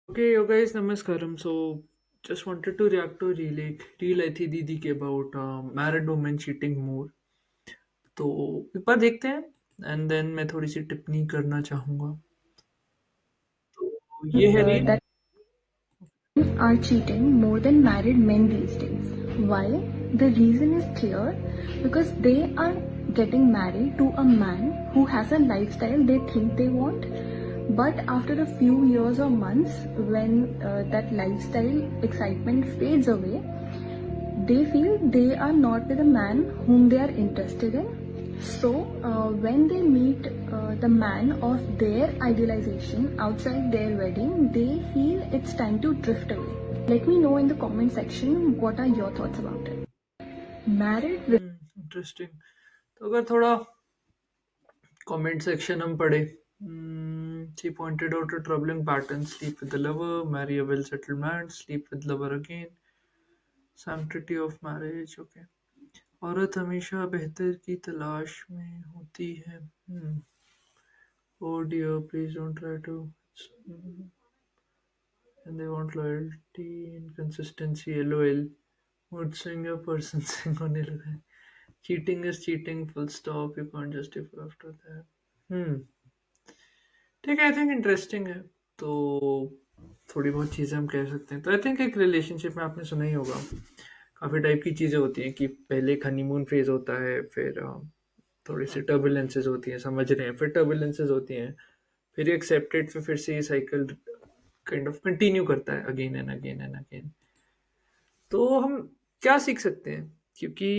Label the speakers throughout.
Speaker 1: Okay, yo guys, namaskaram. So, just wanted to react to a reel आई थी दीदी के about married women cheating more. तो एक बार देखते हैं एंड देन मैं थोड़ी सी टिप्पणी करना चाहूँगा. तो ये है reel.
Speaker 2: That are cheating more than married men these days. Why? The reason is clear because they are getting married to a man who has a lifestyle they think they want. But after a few years or months, when that lifestyle excitement fades away, they feel they are not with a man whom they are interested in. So, when they meet the man of their idealization outside their wedding, they feel it's time to drift away. Let me know in the comment section what are your thoughts about it. Married
Speaker 1: interesting. तो अगर थोड़ा comment section हम पढ़े. She pointed out a troubling pattern: sleep with the lover, marry a well-settled man, sleep with lover again. Sanctity of marriage. Okay. औरत हमेशा बेहतर की तलाश में होती है. Oh dear, please don't try to. And they want loyalty and consistency. LOL. Mood swinger person sing होने लगा है. Cheating is cheating. Full stop. You can't justify after that. Hmm. ठीक है. आई थिंक इंटरेस्टिंग है. तो थोड़ी बहुत चीज़ें हम कह सकते हैं. तो आई थिंक एक रिलेशनशिप में आपने सुना ही होगा, काफ़ी टाइप की चीज़ें होती हैं कि पहले एक हनीमून फेज होता है, फिर थोड़ी सी टर्बुलेंसेस होती हैं, समझ रहे हैं, फिर टर्बुलेंसेस होती हैं, फिर एक्सेप्टेड, फिर से ये साइकिल काइंड ऑफ कंटिन्यू करता है again and again and again. तो हम क्या सीख सकते हैं, क्योंकि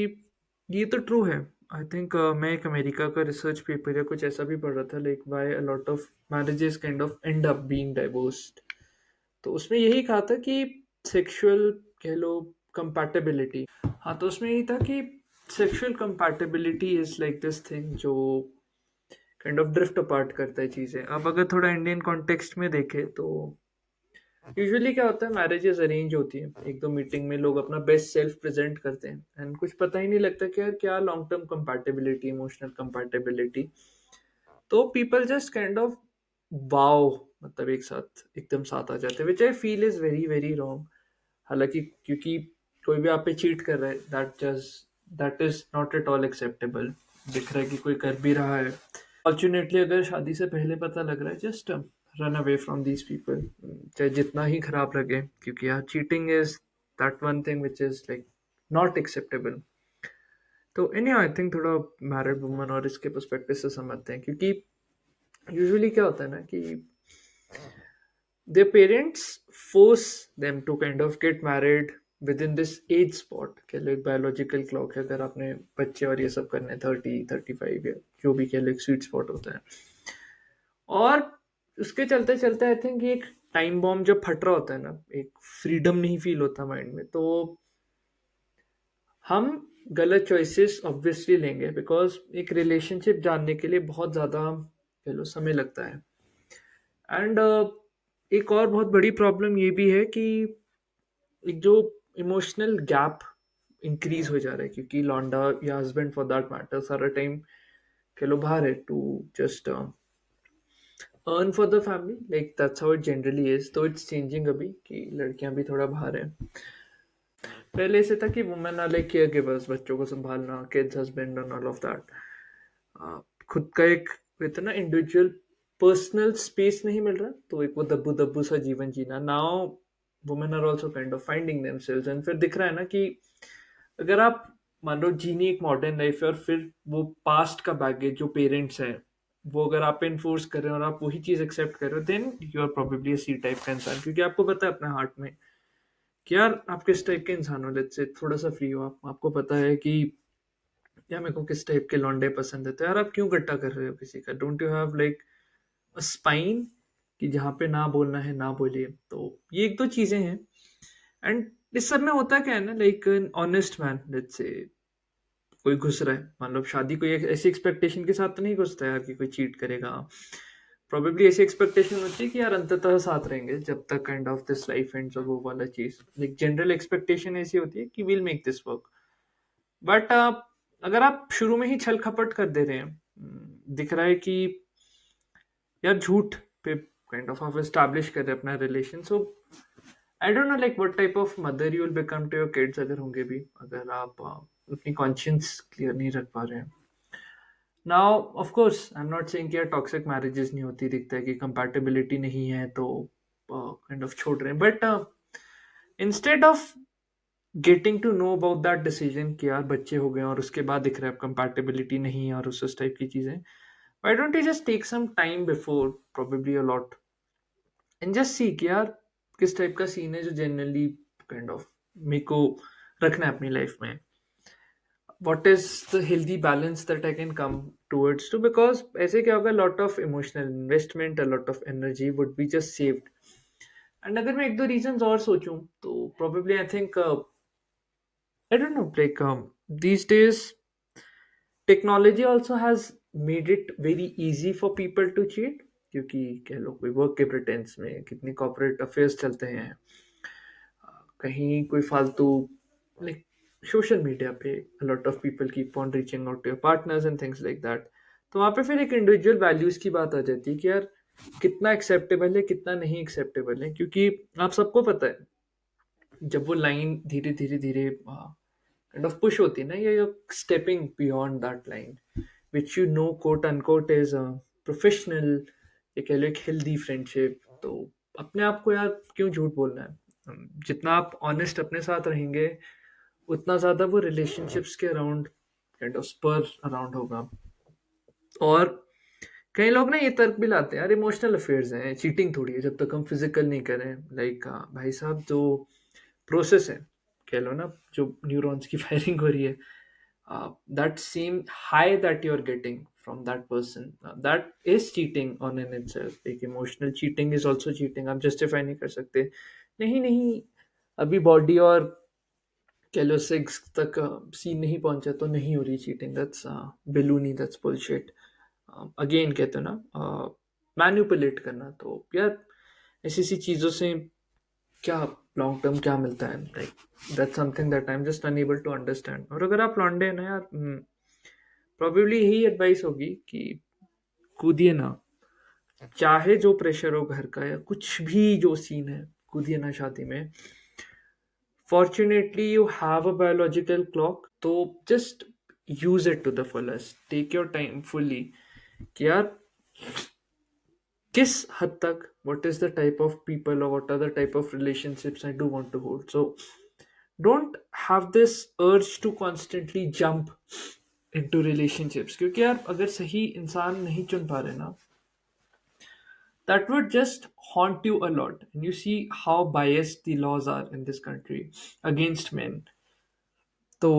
Speaker 1: ये तो ट्रू है. आई थिंक मैं एक अमेरिका का रिसर्च पेपर या कुछ ऐसा भी पढ़ रहा था, like why a lot of marriages kind of and up being divorced. तो उसमें यही कहा था कि सेक्सुअल, कह लो, कंपैटिबिलिटी. हाँ, तो उसमें यही था कि sexual compatibility is like this thing जो काइंड ऑफ ड्रिफ्ट अपार्ट करता है चीज़ें. अब अगर थोड़ा इंडियन कॉन्टेक्स्ट में देखें तो यूजुअली क्या होता है, मैरिजेस अरेंज होती है, एक दो मीटिंग में लोग अपना बेस्ट सेल्फ प्रेजेंट करते हैं एंड कुछ पता ही नहीं लगता कि यार क्या long term compatibility, emotional compatibility. तो people just kind of wow, मतलब एक साथ एकदम साथ आ जाते हैं, which I feel is very very wrong. हालांकि क्योंकि कोई भी आप पे चीट कर रहा है, that is not at all acceptable. दिख रहा है कि कोई कर भी रहा है, फॉर्चुनेटली अगर शादी से पहले पता लग रहा है, just run away from these people, चाहे जितना ही खराब लगे, क्योंकि यार cheating is that one thing which is like not acceptable. तो एनी आई थिंक थोड़ा मैरिड वुमन और इसके पर्सपेक्टिव से समझते हैं, क्योंकि यूजुअली क्या होता है ना कि their parents force them to kind of get married within this age spot. कह लो एक बायोलॉजिकल क्लॉक है, अगर आपने बच्चे और ये सब करने हैं 30-35 या जो भी कह लो, एक स्वीट स्पॉट होता है. और उसके चलते चलते आई थिंक एक टाइम बॉम्ब जब फट रहा होता है ना, एक फ्रीडम नहीं फील होता माइंड में, तो हम गलत चॉइसेस ऑब्वियसली लेंगे, बिकॉज एक रिलेशनशिप जानने के लिए बहुत ज़्यादा कह लो समय लगता है. एंड एक और बहुत बड़ी प्रॉब्लम ये भी है कि एक जो इमोशनल गैप इंक्रीज हो जा रहा है, क्योंकि लौंडा या हस्बैंड फॉर दैट मैटर सारा टाइम कह लो बाहर है to just earn for the family, like that's how it generally is. तो इट्स चेंजिंग अभी कि लड़कियां भी थोड़ा बाहर है. पहले से था कि women are like care givers, बच्चों को संभालना, kids, husband and all of that. खुद का एक इतना इंडिविजुअल पर्सनल स्पेस नहीं मिल रहा, तो एक वो दब्बू दब्बू सा जीवन जीना. Now women are also kind of finding themselves, and फिर दिख रहा है ना कि अगर आप मान लो जीनी एक मॉडर्न लाइफ है, और फिर वो पास्ट का बैगेज जो पेरेंट्स हैं वो अगर आप पे इन्फोर्स कर रहे हैं और आप वही चीज़ एक्सेप्ट कर रहे हो, then you are probably a C type का इंसान, क्योंकि आपको पता है अपने हार्ट में कि यार आप किस टाइप के इंसान हो. लेट्स से थोड़ा सा फ्री हो आप, आपको पता है कि यार मेरे को किस टाइप के लौंडे पसंद है, तो यार आप क्यों गट्टा कर रहे हो किसी का. Don't you have like a spine कि जहाँ पे ना बोलना है ना बोलिए. तो ये एक दो चीजें हैं. एंड इस सब में होता क्या है ना, like an honest man, let's say कोई घुस रहा है, मान लो शादी कोई ऐसी एक्सपेक्टेशन के साथ तो नहीं घुसता यार कि कोई चीट करेगा. प्रोबेबली ऐसी एक्सपेक्टेशन होती है कि यार अंततः साथ रहेंगे जब तक kind of this life ends, और वो वाला चीज, लाइक जनरल एक्सपेक्टेशन ऐसी होती है कि will make this work. But अगर आप शुरू में ही छल खपट कर दे रहे हैं, दिख रहा है कि यार झूठ पे काइंड ऑफ आप एस्टैब्लिश कर रहे हैं अपना relation. So I don't know like what type of mother you will become to your kids, अगर होंगे भी, अगर आप अपनी कॉन्शियंस क्लियर नहीं रख पा रहे हैं. Now of course I am not saying कि यार टॉक्सिक मैरिजेस नहीं होती, दिखता है कि कंपैटिबिलिटी नहीं है तो काइंड ऑफ छोड़ रहे हैं. But instead of getting to know about that decision कि यार बच्चे हो गए और उसके बाद दिख रहा है कंपैटिबिलिटी नहीं है और उस टाइप की चीजें, why don't you just take some time before, probably a lot, and just see कि यार किस टाइप का सीन है जो जनरली काइंड ऑफ मेरे को रखना है अपनी लाइफ में. what is the healthy balance that I can come towards to, because ऐसे क्या होगा, lot of emotional investment, a lot of energy would be just saved. And अगर मैं एक दो reasons और सोचूं तो probably I think I don't know, like these days technology also has made it very easy for people to cheat, क्योंकि कह लो कोई वर्क के प्रिटेंस में कितनी कॉर्पोरेट अफेयर्स चलते हैं, कहीं कोई फालतू, लाइक सोशल मीडिया पे lot of people keep on reaching out to your partners and things like that. तो वहाँ पे फिर एक इंडिविजुअल वैल्यूज की बात आ जाती है कि यार कितना एक्सेप्टेबल है कितना नहीं एक्सेप्टेबल है, क्योंकि आप सबको पता है जब वो लाइन धीरे धीरे धीरे काइंड ऑफ पुश होती है ना, ये stepping beyond that line which you know quote unquote is professional, ये कह लो एक हेल्दी फ्रेंडशिप. तो अपने आप को यार क्यों झूठ बोलना है, जितना आप ऑनेस्ट अपने साथ रहेंगे उतना ज्यादा वो रिलेशनशिप्स के around kind of spur around होगा. और कई लोग ना ये तर्क भी लाते हैं यार इमोशनल अफेयर्स हैं, चीटिंग थोड़ी है जब तक हम फिजिकल नहीं करें. लाइक भाई साहब जो प्रोसेस है, कह लो ना, जो न्यूरॉन्स की फायरिंग हो रही है, that same high that you're getting from that person, that is cheating on in itself. Like emotional cheating is also cheating. आप justify नहीं कर सकते, नहीं नहीं अभी बॉडी और कह लो सेक्स तक सीन नहीं पहुंचा तो नहीं हो रही cheating. That's baloney, that's bullshit. Again कहते हो ना मैनिपुलेट करना, तो यार ऐसी ऐसी चीज़ों से क्या लॉन्ग टर्म क्या मिलता है, like that's something that I am just unable to understand. और अगर आप लौंडे हैं ना यार, प्रोबेबली यही एडवाइस होगी कि कूदिए ना, चाहे जो प्रेशर हो घर का या कुछ भी जो सीन है, कूदिए ना शादी में. Fortunately you have a biological clock, तो just use it to the fullest, take your time fully कि यार किस हद तक, what is the type of people or what are the type of relationships I do want to hold. So don't have this urge to constantly jump into relationships, क्योंकि यार अगर सही इंसान नहीं चुन पा रहे ना, that would just haunt you a lot. And you see how biased the laws are in this country against men. तो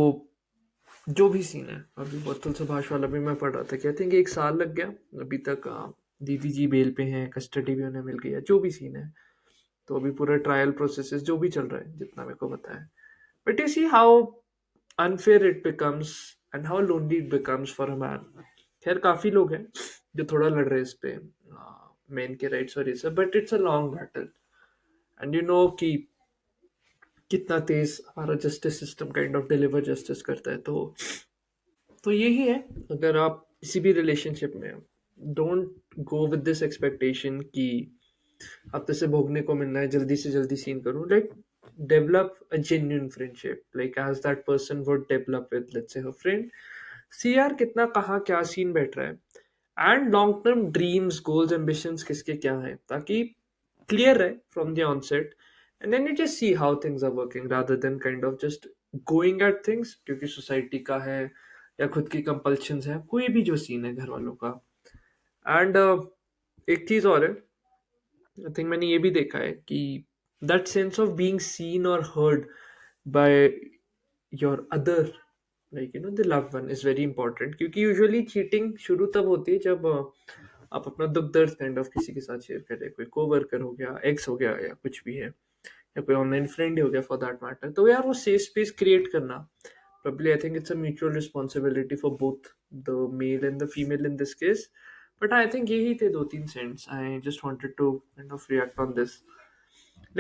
Speaker 1: जो भी सीन है, अभी बत्तल सुभाष वाला भी मैं पढ़ रहा था कि आई थिंक 1 साल लग गया अभी तक. दीदी जी बेल पे हैं, कस्टडी भी उन्हें मिल गई है, जो भी सीन है. तो अभी पूरा ट्रायल प्रोसेस जो भी चल रहा है जितना मेरे को पता है. But you see how unfair it becomes and how lonely it becomes for a man. खैर काफी लोग हैं जो थोड़ा लड़ रहे हैं इस पे, मेन के राइट्स और ये सब, but it's a long battle. And you know कि कितना तेज हमारा justice system kind of deliver justice करता है. तो यही है, अगर आप किसी भी रिलेशनशिप में, don't go with this expectation कि अब से भोगने को मिलना है, जल्दी से जल्दी सीन करूं. Like develop a genuine friendship, like as that person would develop with let's say her friend. सी यार कितना कहाँ क्या सीन बैठ रहा है, and long term dreams goals ambitions किसके क्या है, ताकि क्लियर रहे from the onset. And then you just see how things are working rather than kind of just going at things क्योंकि सोसाइटी का है या खुद की कंपल्शंस है, कोई भी जो सीन है घर वालों का. एंड एक चीज और है, आई थिंक मैंने ये भी देखा है कि that sense of being seen और heard by your other, like you know the love one, is very important. क्योंकि यूजुअली चीटिंग शुरू तब होती है जब आप अपना दुख दर्द काइंड ऑफ किसी के साथ शेयर करें, कोई कोवर्कर हो गया, एक्स हो गया, या कुछ भी है, या कोई ऑनलाइन फ्रेंड ही हो गया फॉर दैट मैटर. तो यार वो सेफ स्पेस क्रिएट करना, probably I think it's a mutual responsibility for both the male and the female in this case. But I think यही थे दो तीन cents. I just wanted to kind of react on this.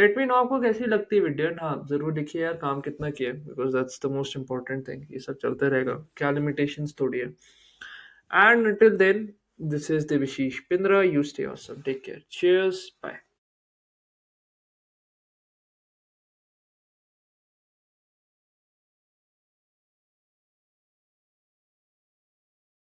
Speaker 1: Let me know आपको कैसी लगती है video. हाँ जरूर लिखिए यार काम कितना किया है, because that's the most important thing. ये सब चलते रहेगा, क्या limitations थोड़ी है. And until then, This is Debashish Pindra. You stay awesome. Take care. Cheers. Bye.